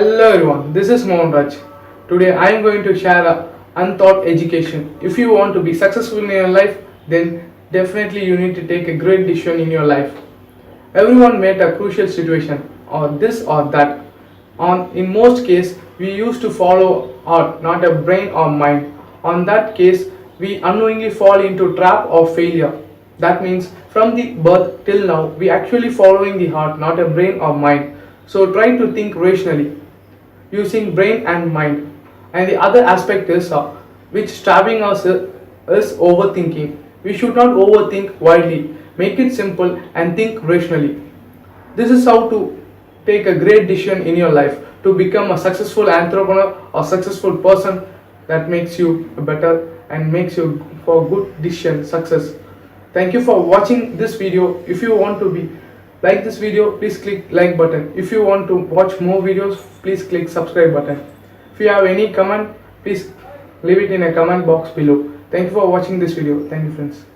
Hello everyone, this is Mohan. Today I am going to share a unthought education. If you want to be successful in your life, then definitely you need to take a great decision in your life. Everyone met a crucial situation or this or that. In most cases, we used to follow heart, not a brain or mind. On that case, we unknowingly fall into trap of failure. That means from the birth till now, we actually following the heart, not a brain or mind. So try to think rationally using brain and mind. And the other aspect is which stabbing us is overthinking. We should not overthink widely. Make it simple and think rationally. This is how to take a great decision in your life to become a successful entrepreneur or successful person that makes you better and makes you for good decision success. Thank you for watching this video. If you want to be like this video, please click like button. If you want to watch more videos, please click subscribe button. If you have any comment, please leave it in a comment box below. Thank you for watching this video. Thank you friends.